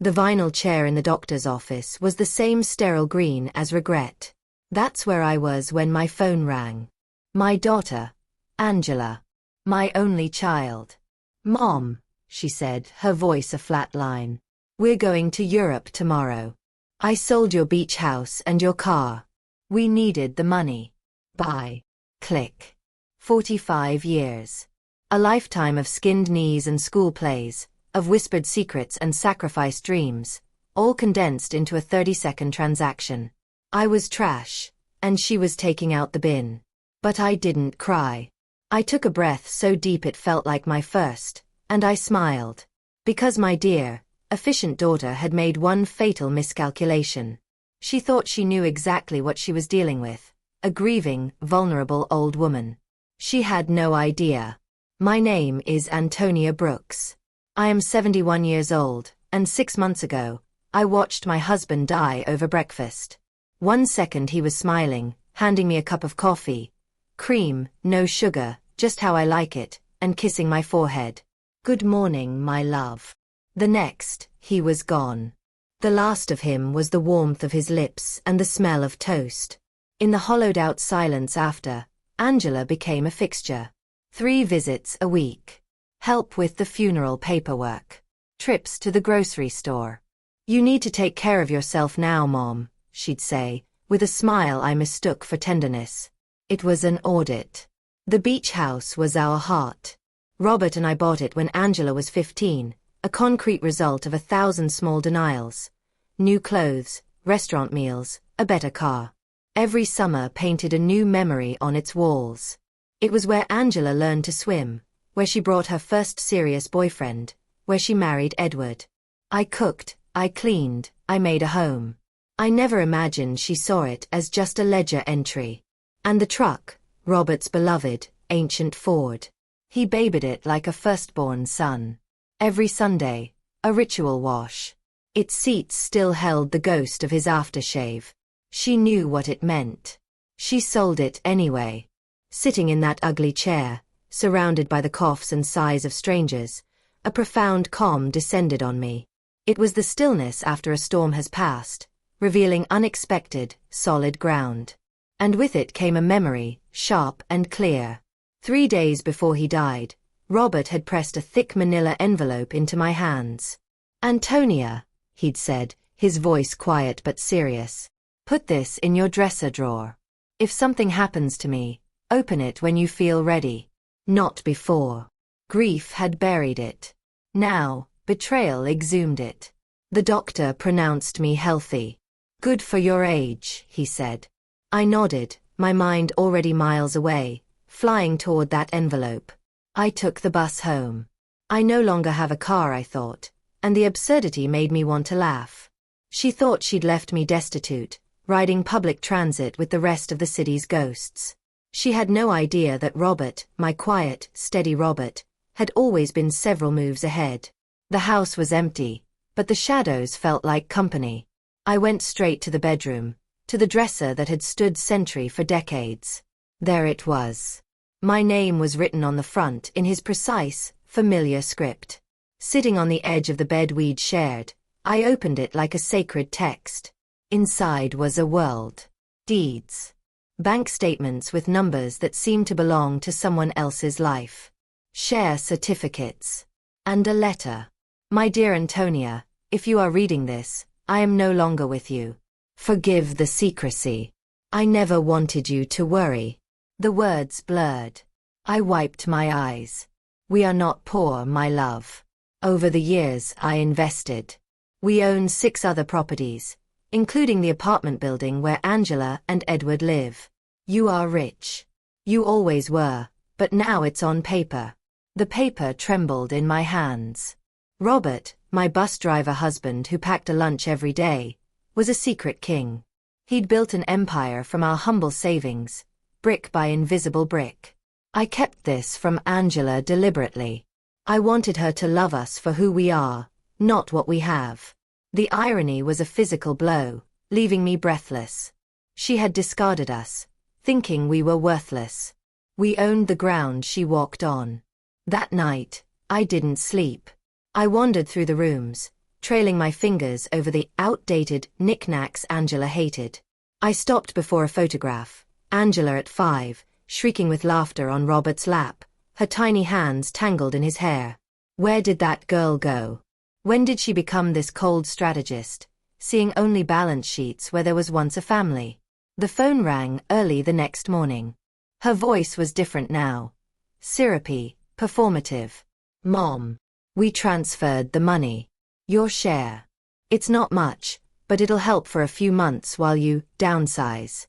The vinyl chair in the doctor's office was the same sterile green as regret. That's where I was when my phone rang. My daughter, Angela. My only child. "Mom," she said, her voice a flat line. "We're going to Europe tomorrow. I sold your beach house and your car. We needed the money. Bye." Click. 45 years. A lifetime of skinned knees and school plays, of whispered secrets and sacrificed dreams, all condensed into a 30-second transaction. I was trash, and she was taking out the bin. But I didn't cry. I took a breath so deep it felt like my first, and I smiled. Because my dear, efficient daughter had made one fatal miscalculation. She thought she knew exactly what she was dealing with, a grieving, vulnerable old woman. She had no idea. My name is Antonia Brooks. I am 71 years old, and 6 months ago, I watched my husband die over breakfast. 1 second he was smiling, handing me a cup of coffee. Cream, no sugar, just how I like it, and kissing my forehead. "Good morning, my love." The next, he was gone. The last of him was the warmth of his lips and the smell of toast. In the hollowed-out silence after, Angela became a fixture. 3 visits a week. Help with the funeral paperwork. Trips to the grocery store. "You need to take care of yourself now, Mom," she'd say, with a smile I mistook for tenderness. It was an audit. The beach house was our heart. Robert and I bought it when Angela was 15, a concrete result of 1,000 small denials. New clothes, restaurant meals, a better car. Every summer painted a new memory on its walls. It was where Angela learned to swim, where she brought her first serious boyfriend, where she married Edward. I cooked, I cleaned, I made a home. I never imagined she saw it as just a ledger entry. And the truck, Robert's beloved, ancient Ford. He babied it like a firstborn son. Every Sunday, a ritual wash. Its seats still held the ghost of his aftershave. She knew what it meant. She sold it anyway. Sitting in that ugly chair, surrounded by the coughs and sighs of strangers, a profound calm descended on me. It was the stillness after a storm has passed, revealing unexpected, solid ground. And with it came a memory, sharp and clear. 3 days before he died, Robert had pressed a thick manila envelope into my hands. "Antonia," he'd said, his voice quiet but serious, "put this in your dresser drawer. If something happens to me, open it when you feel ready. Not before." Grief had buried it. Now, betrayal exhumed it. The doctor pronounced me healthy. "Good for your age," he said. I nodded, my mind already miles away, flying toward that envelope. I took the bus home. I no longer have a car, I thought, and the absurdity made me want to laugh. She thought she'd left me destitute, riding public transit with the rest of the city's ghosts. She had no idea that Robert, my quiet, steady Robert, had always been several moves ahead. The house was empty, but the shadows felt like company. I went straight to the bedroom, to the dresser that had stood sentry for decades. There it was. My name was written on the front in his precise, familiar script. Sitting on the edge of the bed we'd shared, I opened it like a sacred text. Inside was a world. Deeds. Bank statements with numbers that seemed to belong to someone else's life. Share certificates. And a letter. "My dear Antonia, if you are reading this, I am no longer with you. Forgive the secrecy. I never wanted you to worry." The words blurred. I wiped my eyes. "We are not poor, my love. Over the years I invested. We own 6 other properties, including the apartment building where Angela and Edward live. You are rich. You always were, but now it's on paper." The paper trembled in my hands. Robert, my bus driver husband who packed a lunch every day, was a secret king. He'd built an empire from our humble savings, brick by invisible brick. I kept this from Angela deliberately. I wanted her to love us for who we are, not what we have. The irony was a physical blow, leaving me breathless. She had discarded us, thinking we were worthless. We owned the ground she walked on. That night, I didn't sleep. I wandered through the rooms, trailing my fingers over the outdated knickknacks Angela hated. I stopped before a photograph. Angela at 5, shrieking with laughter on Robert's lap, her tiny hands tangled in his hair. Where did that girl go? When did she become this cold strategist, seeing only balance sheets where there was once a family? The phone rang early the next morning. Her voice was different now. Syrupy, performative. Mom, we transferred the money. Your share. It's not much, but it'll help for a few months while you downsize.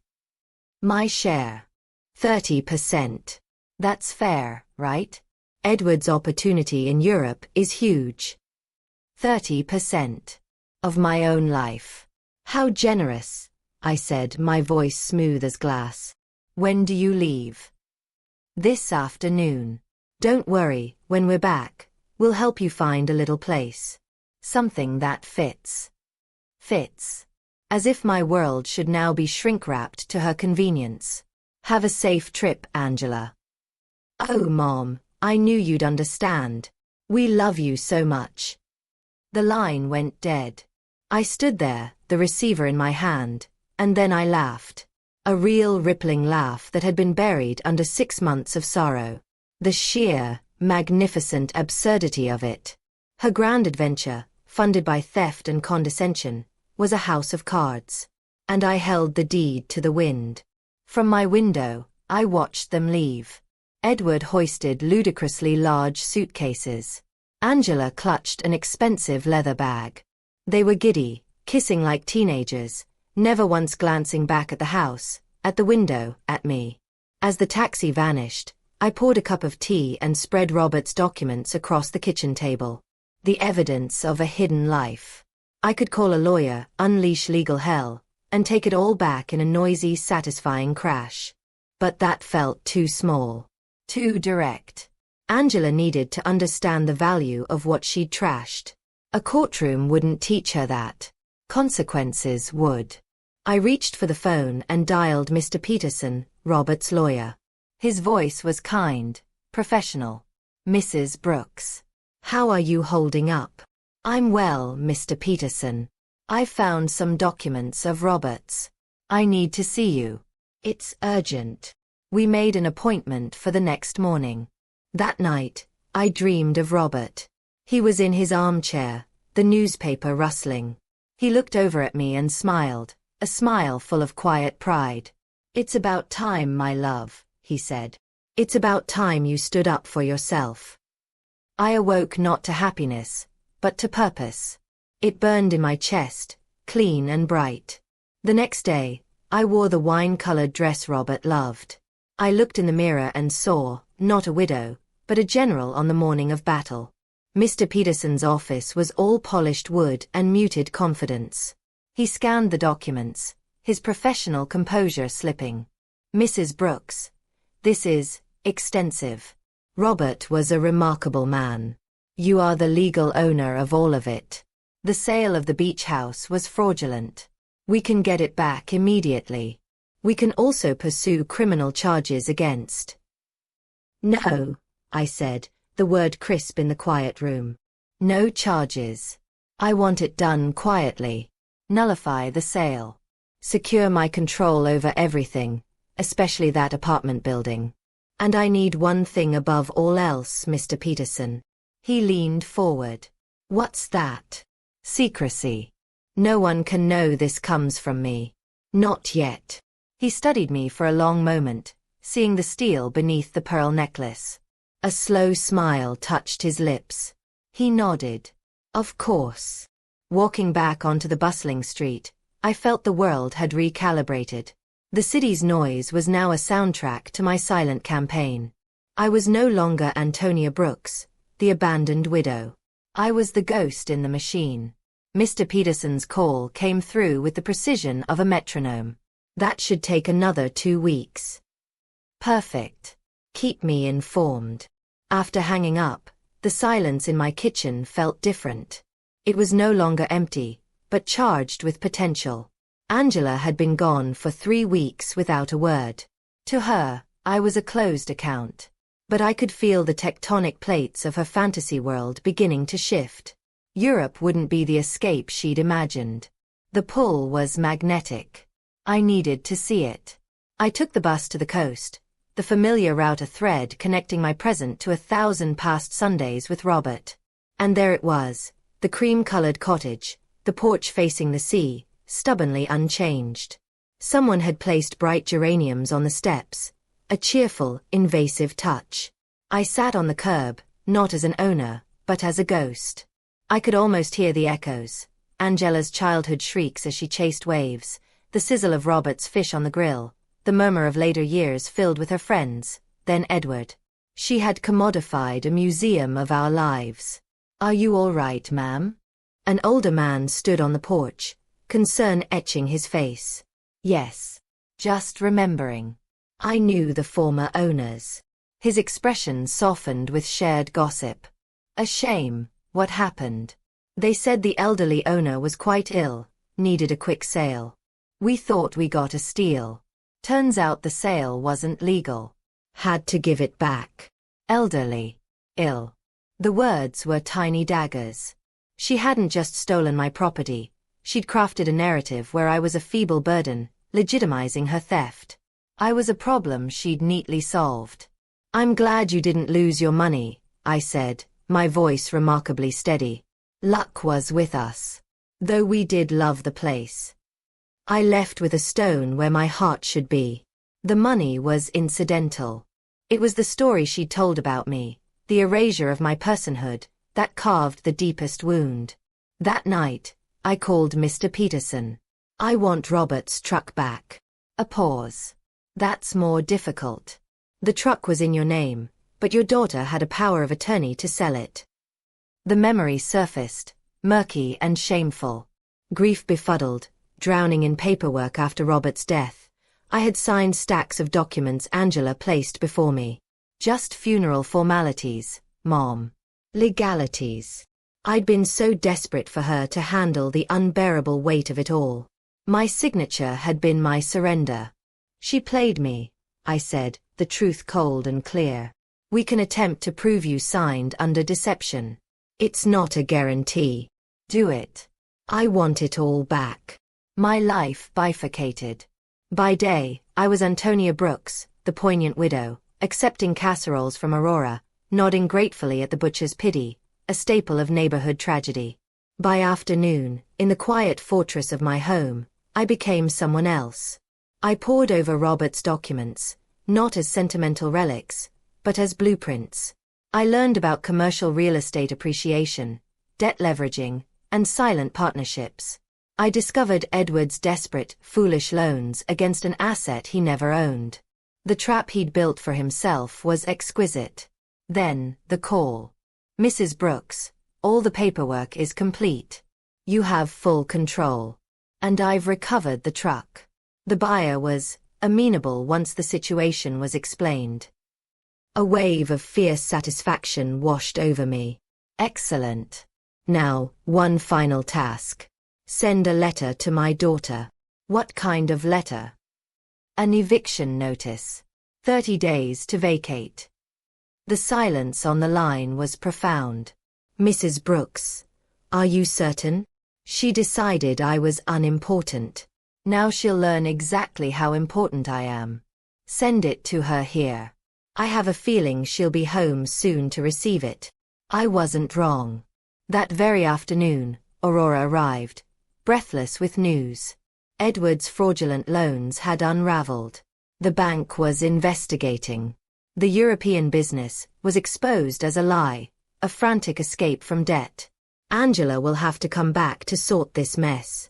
My share. 30%. That's fair, right? Edward's opportunity in Europe is huge. 30%. Of my own life. How generous, I said, my voice smooth as glass. When do you leave? This afternoon. Don't worry, when we're back, we'll help you find a little place. Something that fits. Fits. As if my world should now be shrink-wrapped to her convenience. Have a safe trip, Angela. Oh, Mom, I knew you'd understand. We love you so much. The line went dead. I stood there, the receiver in my hand, and then I laughed. A real rippling laugh that had been buried under 6 months of sorrow. The sheer, magnificent absurdity of it. Her grand adventure, funded by theft and condescension, was a house of cards. And I held the deed to the wind. From my window, I watched them leave. Edward hoisted ludicrously large suitcases. Angela clutched an expensive leather bag. They were giddy, kissing like teenagers, never once glancing back at the house, at the window, at me. As the taxi vanished, I poured a cup of tea and spread Robert's documents across the kitchen table. The evidence of a hidden life. I could call a lawyer, unleash legal hell, and take it all back in a noisy, satisfying crash. But that felt too small. Too direct. Angela needed to understand the value of what she'd trashed. A courtroom wouldn't teach her that. Consequences would. I reached for the phone and dialed Mr. Peterson, Robert's lawyer. His voice was kind, professional. Mrs. Brooks. How are you holding up? I'm well, Mr. Peterson. I've found some documents of Robert's. I need to see you. It's urgent. We made an appointment for the next morning. That night, I dreamed of Robert. He was in his armchair, the newspaper rustling. He looked over at me and smiled, a smile full of quiet pride. It's about time, my love, he said. It's about time you stood up for yourself. I awoke not to happiness, but to purpose. It burned in my chest, clean and bright. The next day, I wore the wine-colored dress Robert loved. I looked in the mirror and saw, not a widow, but a general on the morning of battle. Mr. Peterson's office was all polished wood and muted confidence. He scanned the documents, his professional composure slipping. Mrs. Brooks. This is extensive. Robert was a remarkable man. You are the legal owner of all of it. The sale of the beach house was fraudulent. We can get it back immediately. We can also pursue criminal charges against. No, I said, the word crisp in the quiet room. No charges. I want it done quietly. Nullify the sale. Secure my control over everything, especially that apartment building. And I need one thing above all else, Mr. Peterson. He leaned forward. What's that? Secrecy. No one can know this comes from me. Not yet. He studied me for a long moment, seeing the steel beneath the pearl necklace. A slow smile touched his lips. He nodded. Of course. Walking back onto the bustling street, I felt the world had recalibrated. The city's noise was now a soundtrack to my silent campaign. I was no longer Antonia Brooks, the abandoned widow. I was the ghost in the machine. Mr. Peterson's call came through with the precision of a metronome. That should take another 2 weeks. Perfect. Keep me informed. After hanging up, the silence in my kitchen felt different. It was no longer empty, but charged with potential. Angela had been gone for 3 weeks without a word. To her, I was a closed account. But I could feel the tectonic plates of her fantasy world beginning to shift. Europe wouldn't be the escape she'd imagined. The pull was magnetic. I needed to see it. I took the bus to the coast, the familiar route, a thread connecting my present to 1,000 past Sundays with Robert. And there it was, the cream-colored cottage, the porch facing the sea, stubbornly unchanged. Someone had placed bright geraniums on the steps, a cheerful, invasive touch. I sat on the curb, not as an owner, but as a ghost. I could almost hear the echoes, Angela's childhood shrieks as she chased waves, the sizzle of Robert's fish on the grill, the murmur of later years filled with her friends, then Edward. She had commodified a museum of our lives. "Are you all right, ma'am?" An older man stood on the porch, concern etching his face. "Yes. Just remembering." I knew the former owners. His expression softened with shared gossip. "A shame, what happened?" "They said the elderly owner was quite ill, needed a quick sale. We thought we got a steal. Turns out the sale wasn't legal. Had to give it back. Elderly. Ill." The words were tiny daggers. She hadn't just stolen my property, she'd crafted a narrative where I was a feeble burden, legitimizing her theft. I was a problem she'd neatly solved. "I'm glad you didn't lose your money," I said, my voice remarkably steady. "Luck was with us. Though we did love the place." I left with a stone where my heart should be. The money was incidental. It was the story she'd told about me, the erasure of my personhood, that carved the deepest wound. That night, I called Mr. Peterson. "I want Robert's truck back." A pause. "That's more difficult. The truck was in your name, but your daughter had a power of attorney to sell it." The memory surfaced, murky and shameful. Grief befuddled, drowning in paperwork after Robert's death, I had signed stacks of documents Angela placed before me. Just funeral formalities, Mom. Legalities. I'd been so desperate for her to handle the unbearable weight of it all. My signature had been my surrender. "She played me," I said, the truth cold and clear. "We can attempt to prove you signed under deception. It's not a guarantee. Do it. I want it all back." My life bifurcated. By day, I was Antonia Brooks, the poignant widow, accepting casseroles from Aurora, nodding gratefully at the butcher's pity, a staple of neighborhood tragedy. By afternoon, in the quiet fortress of my home, I became someone else. I pored over Robert's documents, not as sentimental relics, but as blueprints. I learned about commercial real estate appreciation, debt leveraging, and silent partnerships. I discovered Edward's desperate, foolish loans against an asset he never owned. The trap he'd built for himself was exquisite. Then, the call. "Mrs. Brooks, all the paperwork is complete. You have full control. And I've recovered the truck." The buyer was amenable once the situation was explained. A wave of fierce satisfaction washed over me. Excellent. Now, one final task. Send a letter to my daughter. What kind of letter? An eviction notice. 30 days to vacate. The silence on the line was profound. "Mrs. Brooks, are you certain?" She decided I was unimportant. Now she'll learn exactly how important I am. Send it to her here. I have a feeling she'll be home soon to receive it. I wasn't wrong. That very afternoon, Aurora arrived, breathless with news. Edward's fraudulent loans had unraveled. The bank was investigating. The European business was exposed as a lie, a frantic escape from debt. Angela will have to come back to sort this mess.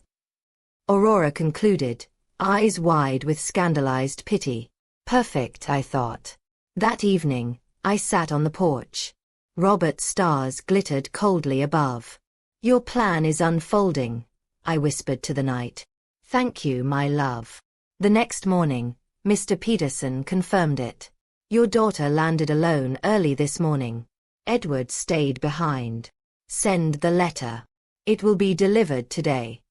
Aurora concluded, eyes wide with scandalized pity. Perfect, I thought. That evening, I sat on the porch. Robert's stars glittered coldly above. "Your plan is unfolding," I whispered to the night. "Thank you, my love." The next morning, Mr. Peterson confirmed it. "Your daughter landed alone early this morning. Edward stayed behind. Send the letter. It will be delivered today."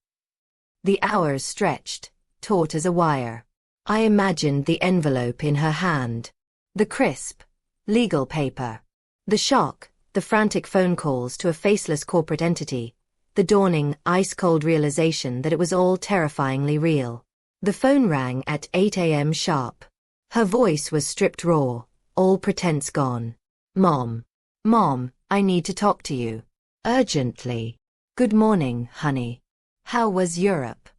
The hours stretched, taut as a wire. I imagined the envelope in her hand. The crisp, legal paper. The shock, the frantic phone calls to a faceless corporate entity, the dawning, ice-cold realization that it was all terrifyingly real. The phone rang at 8 a.m. sharp. Her voice was stripped raw, all pretense gone. Mom. Mom, I need to talk to you. Urgently. Good morning, honey. How was Europe?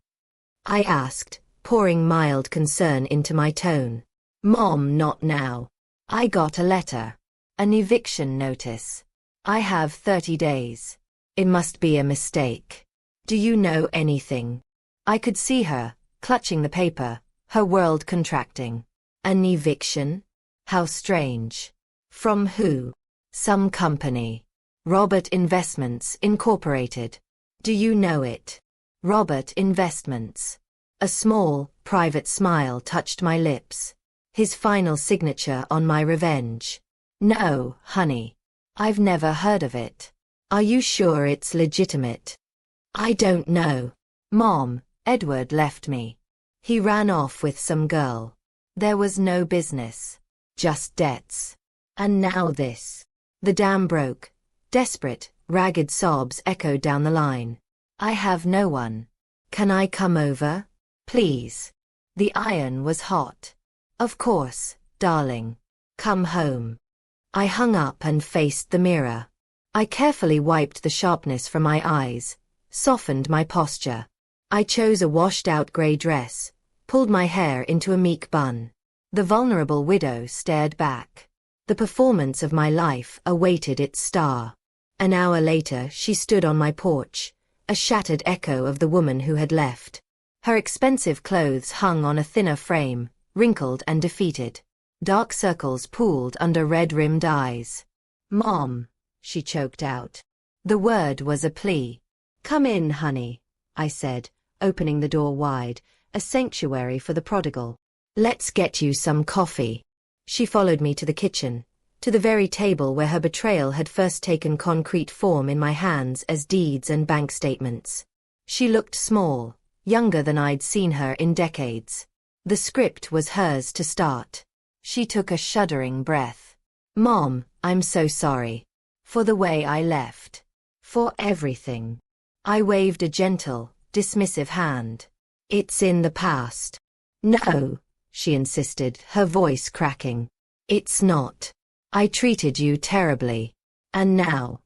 I asked, pouring mild concern into my tone. Mom, not now. I got a letter. An eviction notice. I have 30 days. It must be a mistake. Do you know anything? I could see her, clutching the paper, her world contracting. An eviction? How strange. From who? Some company. Robert Investments, Incorporated. Do you know it? Robert Investments. A small, private smile touched my lips. His final signature on my revenge. No, honey. I've never heard of it. Are you sure it's legitimate? I don't know. Mom, Edward left me. He ran off with some girl. There was no business. Just debts. And now this. The dam broke. Desperate, ragged sobs echoed down the line. I have no one. Can I come over? Please. The iron was hot. Of course, darling. Come home. I hung up and faced the mirror. I carefully wiped the sharpness from my eyes, softened my posture. I chose a washed-out grey dress, pulled my hair into a meek bun. The vulnerable widow stared back. The performance of my life awaited its star. An hour later she stood on my porch, a shattered echo of the woman who had left. Her expensive clothes hung on a thinner frame, wrinkled and defeated. Dark circles pooled under red-rimmed eyes. Mom, she choked out. The word was a plea. Come in, honey, I said, opening the door wide, a sanctuary for the prodigal. Let's get you some coffee. She followed me to the kitchen, to the very table where her betrayal had first taken concrete form in my hands as deeds and bank statements. She looked small, younger than I'd seen her in decades. The script was hers to start. She took a shuddering breath. Mom, I'm so sorry. For the way I left. For everything. I waved a gentle, dismissive hand. It's in the past. No, she insisted, her voice cracking. It's not. I treated you terribly. And now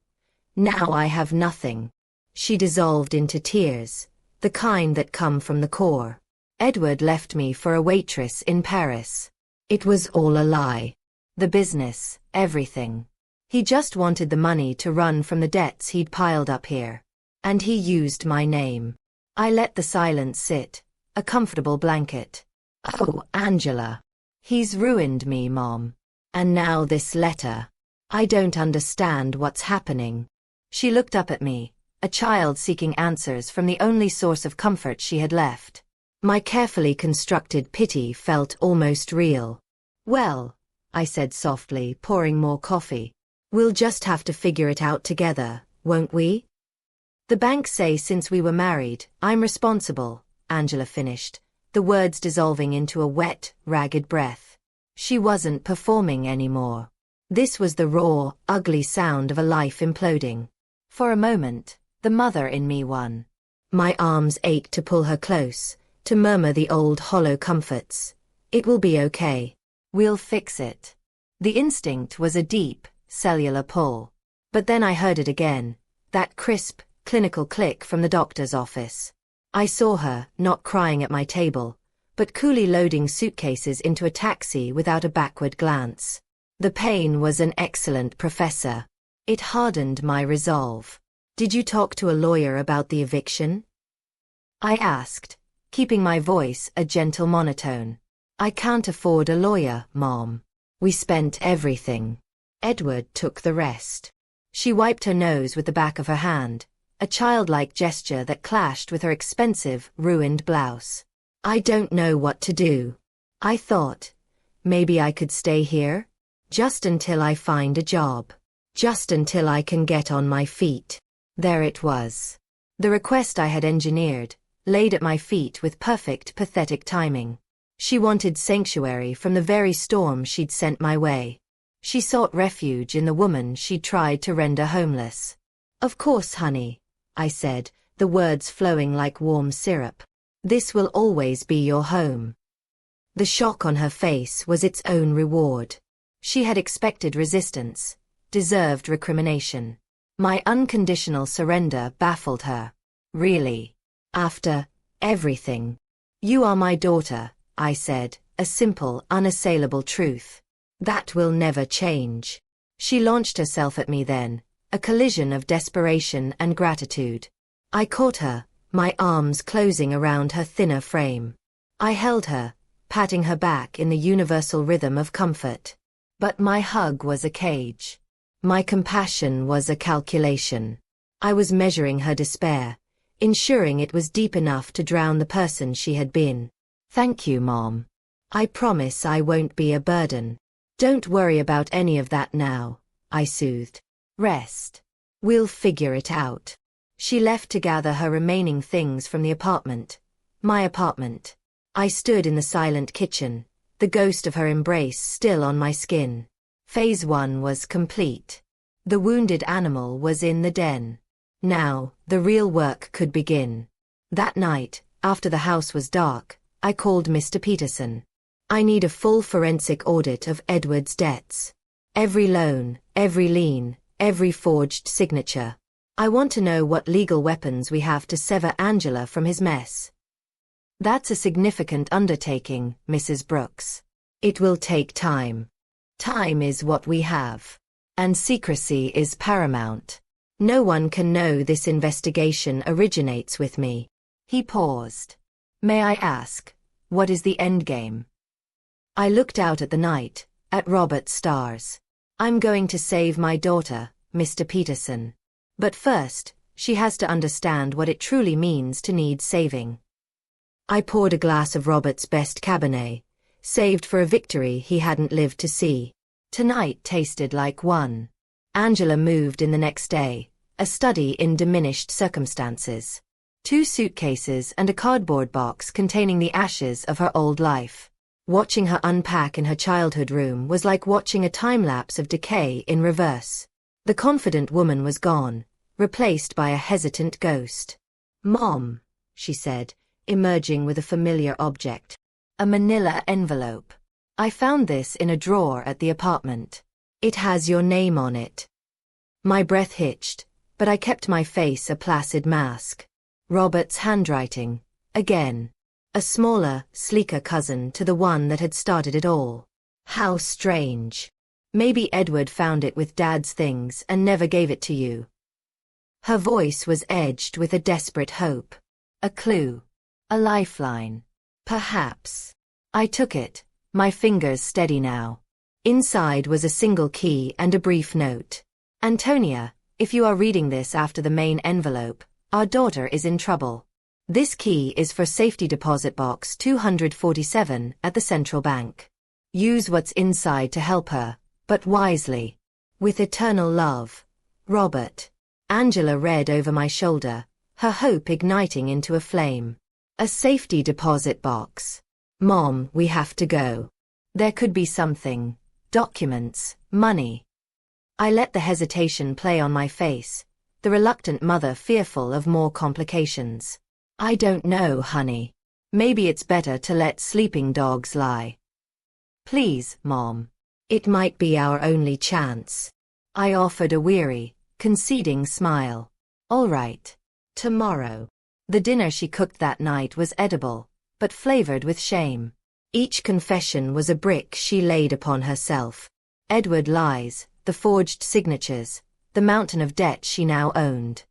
I have nothing. She dissolved into tears, the kind that come from the core. Edward left me for a waitress in Paris. It was all a lie. The business, everything. He just wanted the money to run from the debts he'd piled up here. And he used my name. I let the silence sit, a comfortable blanket. Oh, Angela. He's ruined me, Mom. And now this letter. I don't understand what's happening. She looked up at me, a child seeking answers from the only source of comfort she had left. My carefully constructed pity felt almost real. Well, I said softly, pouring more coffee. We'll just have to figure it out together, won't we? The banks say since we were married, I'm responsible, Angela finished, the words dissolving into a wet, ragged breath. She wasn't performing anymore. This was the raw, ugly sound of a life imploding. For a moment, the mother in me won. My arms ached to pull her close, to murmur the old hollow comforts. It will be okay. We'll fix it. The instinct was a deep, cellular pull. But then I heard it again, that crisp, clinical click from the doctor's office. I saw her, not crying at my table, but coolly loading suitcases into a taxi without a backward glance. The pain was an excellent professor. It hardened my resolve. Did you talk to a lawyer about the eviction? I asked, keeping my voice a gentle monotone. I can't afford a lawyer, Mom. We spent everything. Edward took the rest. She wiped her nose with the back of her hand, a childlike gesture that clashed with her expensive, ruined blouse. I don't know what to do. I thought, maybe I could stay here? Just until I find a job. Just until I can get on my feet. There it was. The request I had engineered, laid at my feet with perfect, pathetic timing. She wanted sanctuary from the very storm she'd sent my way. She sought refuge in the woman she tried to render homeless. Of course, honey, I said, the words flowing like warm syrup. This will always be your home. The shock on her face was its own reward. She had expected resistance, deserved recrimination. My unconditional surrender baffled her. Really? After everything? You are my daughter, I said, a simple, unassailable truth. That will never change. She launched herself at me then, a collision of desperation and gratitude. I caught her, my arms closing around her thinner frame. I held her, patting her back in the universal rhythm of comfort. But my hug was a cage. My compassion was a calculation. I was measuring her despair, ensuring it was deep enough to drown the person she had been. Thank you, Mom. I promise I won't be a burden. Don't worry about any of that now, I soothed. Rest. We'll figure it out. She left to gather her remaining things from the apartment. My apartment. I stood in the silent kitchen, the ghost of her embrace still on my skin. Phase 1 was complete. The wounded animal was in the den. Now, the real work could begin. That night, after the house was dark, I called Mr. Peterson. I need a full forensic audit of Edward's debts. Every loan, every lien, every forged signature. I want to know what legal weapons we have to sever Angela from his mess. That's a significant undertaking, Mrs. Brooks. It will take time. Time is what we have. And secrecy is paramount. No one can know this investigation originates with me. He paused. May I ask, what is the endgame? I looked out at the night, at Robert's stars. I'm going to save my daughter, Mr. Peterson. But first, she has to understand what it truly means to need saving. I poured a glass of Robert's best Cabernet, saved for a victory he hadn't lived to see. Tonight tasted like one. Angela moved in the next day, a study in diminished circumstances. 2 suitcases and a cardboard box containing the ashes of her old life. Watching her unpack in her childhood room was like watching a time-lapse of decay in reverse. The confident woman was gone, replaced by a hesitant ghost. Mom, she said, emerging with a familiar object. A manila envelope. I found this in a drawer at the apartment. It has your name on it. My breath hitched, but I kept my face a placid mask. Robert's handwriting, again. A smaller, sleeker cousin to the one that had started it all. How strange. Maybe Edward found it with Dad's things and never gave it to you. Her voice was edged with a desperate hope. A clue. A lifeline. Perhaps. I took it, my fingers steady now. Inside was a single key and a brief note. Antonia, if you are reading this after the main envelope, our daughter is in trouble. This key is for safety deposit box 247 at the central bank. Use what's inside to help her, but wisely. With eternal love. Robert. Angela read over my shoulder, her hope igniting into a flame. A safety deposit box. Mom, we have to go. There could be something. Documents, money. I let the hesitation play on my face, the reluctant mother fearful of more complications. I don't know, honey. Maybe it's better to let sleeping dogs lie. Please, Mom. It might be our only chance. I offered a weary, conceding smile. All right. Tomorrow. The dinner she cooked that night was edible, but flavored with shame. Each confession was a brick she laid upon herself. Edward lies, the forged signatures, the mountain of debt she now owned.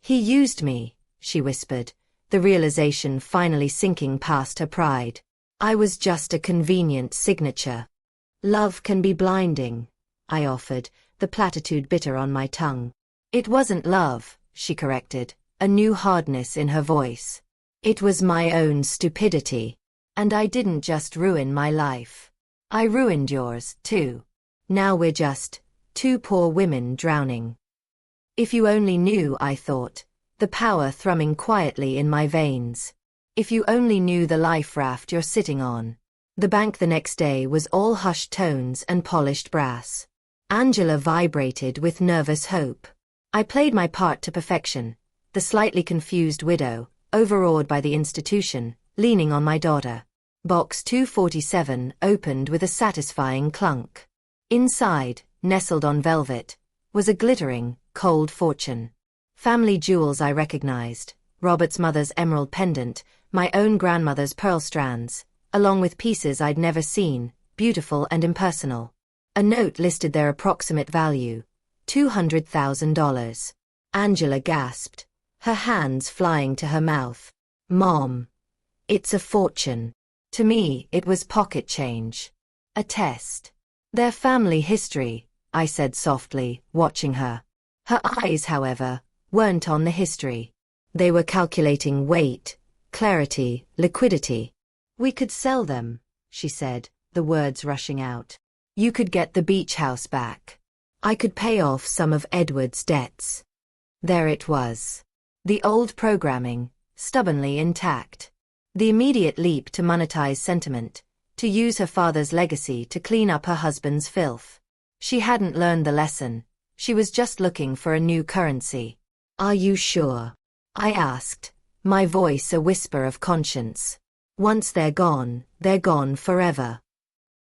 He used me, she whispered, the realization finally sinking past her pride. I was just a convenient signature. Love can be blinding, I offered, the platitude bitter on my tongue. It wasn't love, she corrected, a new hardness in her voice. It was my own stupidity. And I didn't just ruin my life. I ruined yours, too. Now we're just 2 poor women drowning. If you only knew, I thought, the power thrumming quietly in my veins. If you only knew the life raft you're sitting on. The bank the next day was all hushed tones and polished brass. Angela vibrated with nervous hope. I played my part to perfection, the slightly confused widow, overawed by the institution, leaning on my daughter. Box 247 opened with a satisfying clunk. Inside, nestled on velvet, was a glittering, cold fortune. Family jewels I recognized, Robert's mother's emerald pendant, my own grandmother's pearl strands, along with pieces I'd never seen, beautiful and impersonal. A note listed their approximate value, $200,000. Angela gasped, her hands flying to her mouth. Mom, it's a fortune. To me, it was pocket change. A test. Their family history, I said softly, watching her. Her eyes, however, weren't on the history. They were calculating weight, clarity, liquidity. We could sell them, she said, the words rushing out. You could get the beach house back. I could pay off some of Edward's debts. There it was. The old programming, stubbornly intact. The immediate leap to monetize sentiment, to use her father's legacy to clean up her husband's filth. She hadn't learned the lesson. She was just looking for a new currency. Are you sure? I asked, my voice a whisper of conscience. Once they're gone forever.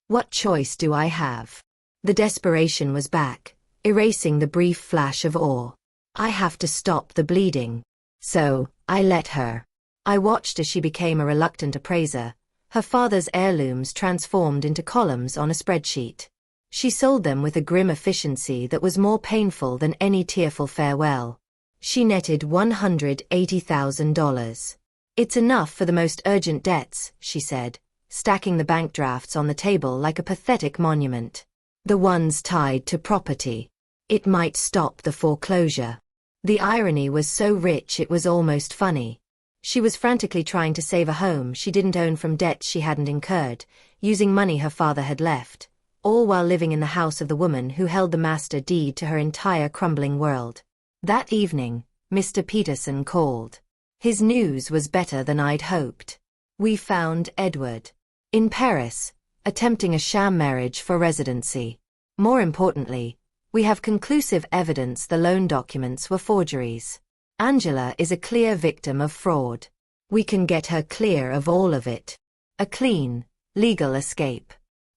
What choice do I have? The desperation was back, erasing the brief flash of awe. I have to stop the bleeding. So, I let her. I watched as she became a reluctant appraiser, her father's heirlooms transformed into columns on a spreadsheet. She sold them with a grim efficiency that was more painful than any tearful farewell. She netted $180,000. It's enough for the most urgent debts, she said, stacking the bank drafts on the table like a pathetic monument. The ones tied to property. It might stop the foreclosure. The irony was so rich it was almost funny. She was frantically trying to save a home she didn't own from debts she hadn't incurred, using money her father had left, all while living in the house of the woman who held the master deed to her entire crumbling world. That evening, Mr. Peterson called. His news was better than I'd hoped. We found Edward. In Paris, attempting a sham marriage for residency. More importantly, we have conclusive evidence the loan documents were forgeries. Angela is a clear victim of fraud. We can get her clear of all of it. A clean, legal escape.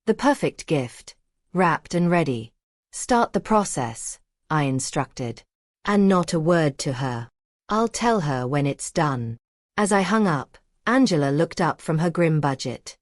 The perfect gift, wrapped and ready. Start the process, I instructed. And not a word to her. I'll tell her when it's done. As I hung up, Angela looked up from her grim budget.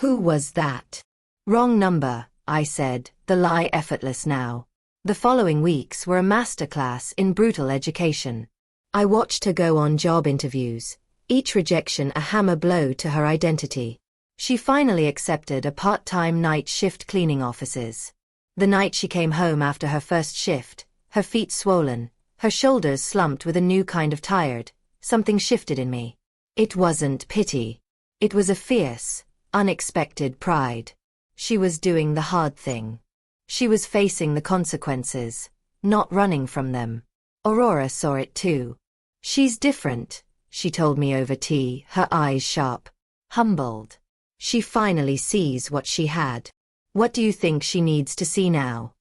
Who was that? Wrong number, I said, the lie effortless now. The following weeks were a masterclass in brutal education. I watched her go on job interviews, each rejection a hammer blow to her identity. She finally accepted a part-time night shift cleaning offices. The night she came home after her first shift, her feet swollen, her shoulders slumped with a new kind of tired, something shifted in me. It wasn't pity. It was a fierce, unexpected pride. She was doing the hard thing. She was facing the consequences, not running from them. Aurora saw it too. She's different, she told me over tea, her eyes sharp, humbled. She finally sees what she had. What do you think she needs to see now?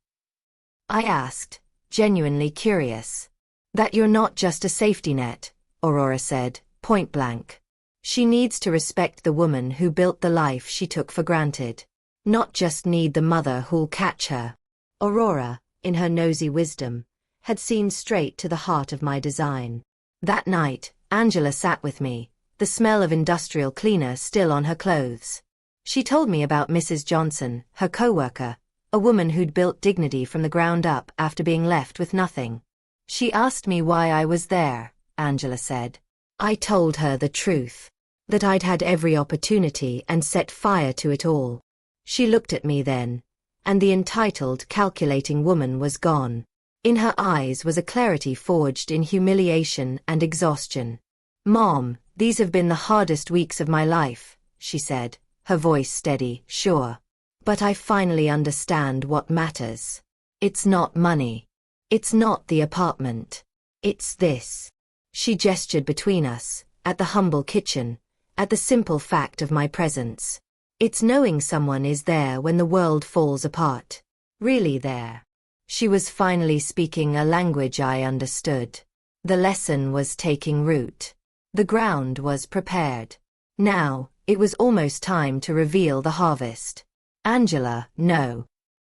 I asked, genuinely curious. That you're not just a safety net, Aurora said, point blank. She needs to respect the woman who built the life she took for granted. Not just need the mother who'll catch her. Aurora, in her nosy wisdom, had seen straight to the heart of my design. That night, Angela sat with me, the smell of industrial cleaner still on her clothes. She told me about Mrs. Johnson, her co-worker, a woman who'd built dignity from the ground up after being left with nothing. She asked me why I was there, Angela said. I told her the truth. That I'd had every opportunity and set fire to it all. She looked at me then, and the entitled, calculating woman was gone. In her eyes was a clarity forged in humiliation and exhaustion. Mom, these have been the hardest weeks of my life, she said, her voice steady, sure. But I finally understand what matters. It's not money. It's not the apartment. It's this. She gestured between us, at the humble kitchen, at the simple fact of my presence. It's knowing someone is there when the world falls apart. Really there. She was finally speaking a language I understood. The lesson was taking root. The ground was prepared. Now, it was almost time to reveal the harvest. Angela, no.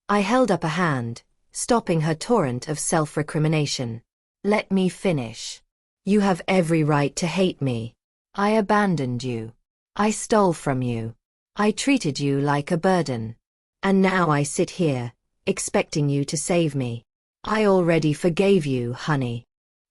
I held up a hand, stopping her torrent of self-recrimination. Let me finish. You have every right to hate me. I abandoned you. I stole from you. I treated you like a burden. And now I sit here, expecting you to save me. I already forgave you, honey.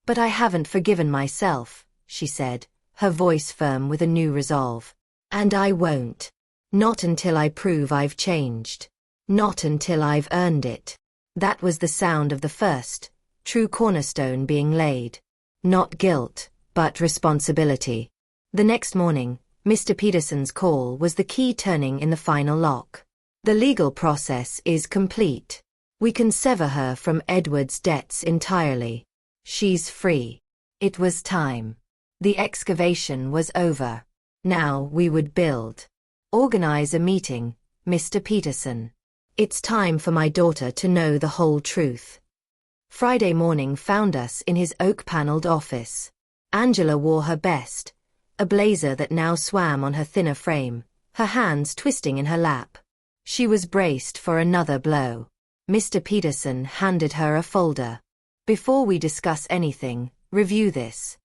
But I haven't forgiven myself, she said, her voice firm with a new resolve. And I won't. Not until I prove I've changed. Not until I've earned it. That was the sound of the first, true cornerstone being laid. Not guilt, but responsibility. The next morning, Mr. Peterson's call was the key turning in the final lock. The legal process is complete. We can sever her from Edward's debts entirely. She's free. It was time. The excavation was over. Now we would build. Organize a meeting, Mr. Peterson. It's time for my daughter to know the whole truth. Friday morning found us in his oak-paneled office. Angela wore her best, a blazer that now swam on her thinner frame, her hands twisting in her lap. She was braced for another blow. Mr. Peterson handed her a folder. Before we discuss anything, review this.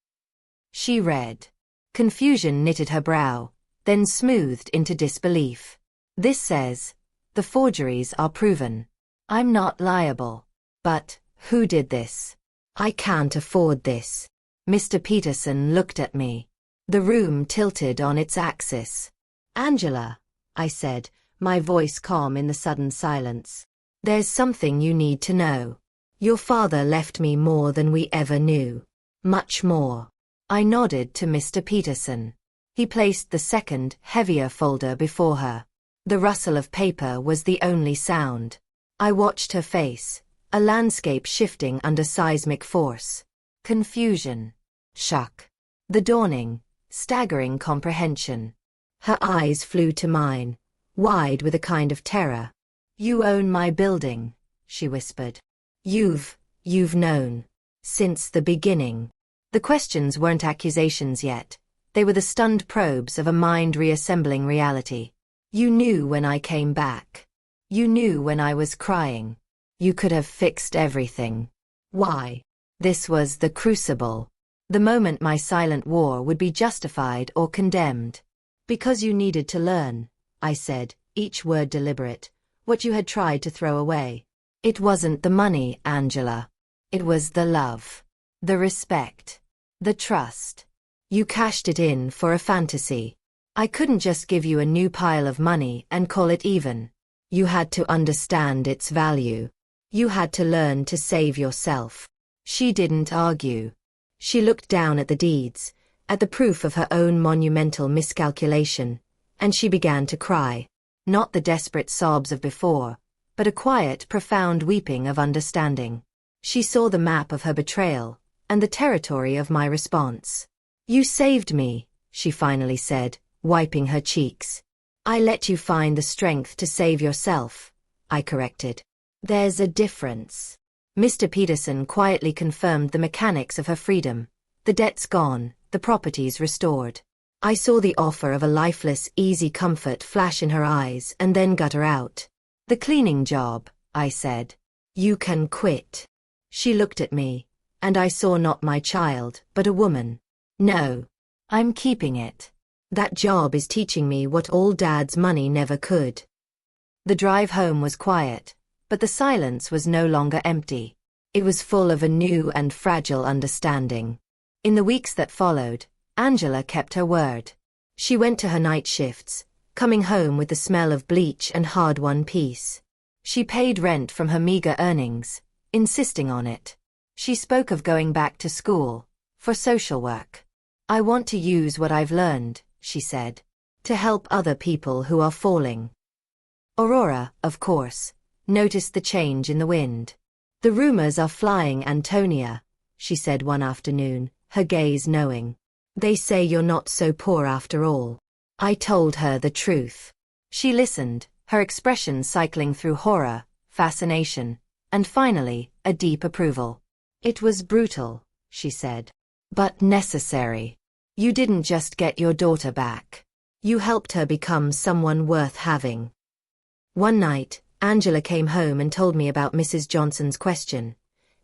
She read. Confusion knitted her brow, then smoothed into disbelief. This says, the forgeries are proven. I'm not liable. But, who did this? I can't afford this. Mr. Peterson looked at me. The room tilted on its axis. Angela, I said, my voice calm in the sudden silence. There's something you need to know. Your father left me more than we ever knew. Much more. I nodded to Mr. Peterson. He placed the second, heavier folder before her. The rustle of paper was the only sound. I watched her face, a landscape shifting under seismic force. Confusion. Shock. The dawning, staggering comprehension. Her eyes flew to mine, wide with a kind of terror. You own my building, she whispered. You've known. Since the beginning. The questions weren't accusations yet. They were the stunned probes of a mind reassembling reality. You knew when I came back. You knew when I was crying. You could have fixed everything. Why? This was the crucible. The moment my silent war would be justified or condemned. Because you needed to learn, I said, each word deliberate, what you had tried to throw away. It wasn't the money, Angela. It was the love. The respect. The trust. You cashed it in for a fantasy. I couldn't just give you a new pile of money and call it even. You had to understand its value. You had to learn to save yourself. She didn't argue. She looked down at the deeds, at the proof of her own monumental miscalculation, and she began to cry. Not the desperate sobs of before, but a quiet, profound weeping of understanding. She saw the map of her betrayal, and the territory of my response. You saved me, she finally said, wiping her cheeks. I let you find the strength to save yourself, I corrected. There's a difference. Mr. Peterson quietly confirmed the mechanics of her freedom. The debt's gone, the properties restored. I saw the offer of a lifeless, easy comfort flash in her eyes and then gutter out. The cleaning job, I said. You can quit. She looked at me, and I saw not my child, but a woman. No. I'm keeping it. That job is teaching me what all Dad's money never could. The drive home was quiet, but the silence was no longer empty. It was full of a new and fragile understanding. In the weeks that followed, Angela kept her word. She went to her night shifts, coming home with the smell of bleach and hard-won peace. She paid rent from her meager earnings, insisting on it. She spoke of going back to school, for social work. I want to use what I've learned, she said, to help other people who are falling. Aurora, of course, noticed the change in the wind. The rumors are flying, Antonia, she said one afternoon, her gaze knowing. They say you're not so poor after all. I told her the truth. She listened, her expression cycling through horror, fascination, And finally, a deep approval. "It was brutal," she said, "but necessary. You didn't just get your daughter back. You helped her become someone worth having." One night, Angela came home and told me about Mrs. Johnson's question.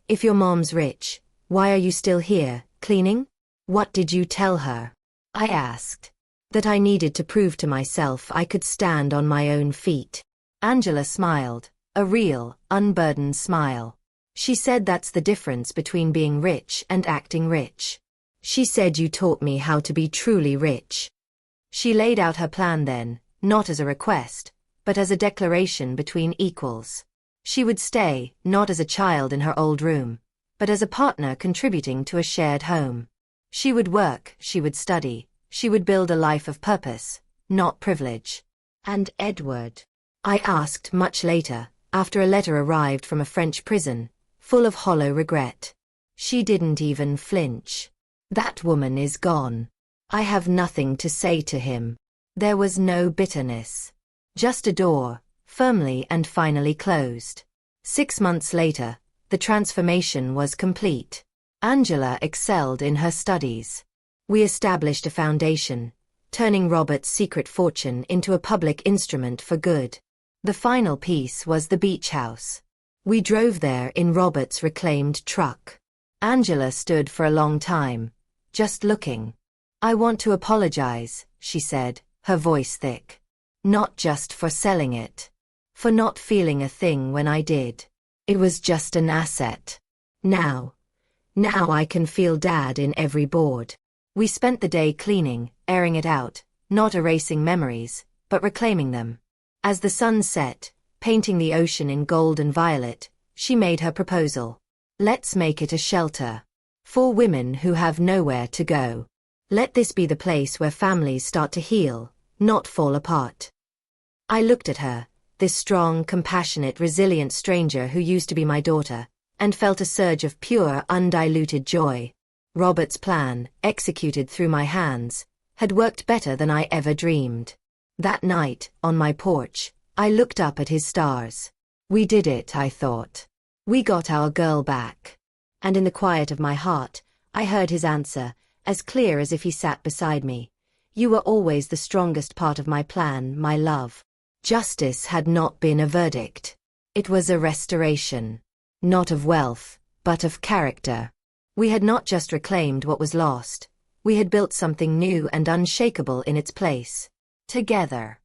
"If your mom's rich, why are you still here, cleaning?" "What did you tell her?" I asked. "That I needed to prove to myself I could stand on my own feet." Angela smiled, a real, unburdened smile. She said, "That's the difference between being rich and acting rich." She said, "You taught me how to be truly rich." She laid out her plan then, not as a request, but as a declaration between equals. She would stay, not as a child in her old room, but as a partner contributing to a shared home. She would work, she would study, she would build a life of purpose, not privilege. "And Edward?" I asked much later, after a letter arrived from a French prison, full of hollow regret. She didn't even flinch. "That woman is gone. I have nothing to say to him." There was no bitterness. Just a door, firmly and finally closed. 6 months later, the transformation was complete. Angela excelled in her studies. We established a foundation, turning Robert's secret fortune into a public instrument for good. The final piece was the beach house. We drove there in Robert's reclaimed truck. Angela stood for a long time, just looking. "I want to apologize," she said, her voice thick. "Not just for selling it. For not feeling a thing when I did. It was just an asset. Now I can feel Dad in every board." We spent the day cleaning, airing it out, not erasing memories, but reclaiming them. As the sun set, painting the ocean in gold and violet, she made her proposal. "Let's make it a shelter. For women who have nowhere to go. Let this be the place where families start to heal, not fall apart." I looked at her, this strong, compassionate, resilient stranger who used to be my daughter, and felt a surge of pure, undiluted joy. Robert's plan, executed through my hands, had worked better than I ever dreamed. That night, on my porch, I looked up at his stars. We did it, I thought. We got our girl back. And in the quiet of my heart, I heard his answer, as clear as if he sat beside me. "You were always the strongest part of my plan, my love." Justice had not been a verdict. It was a restoration. Not of wealth, but of character. We had not just reclaimed what was lost, we had built something new and unshakable in its place. Together.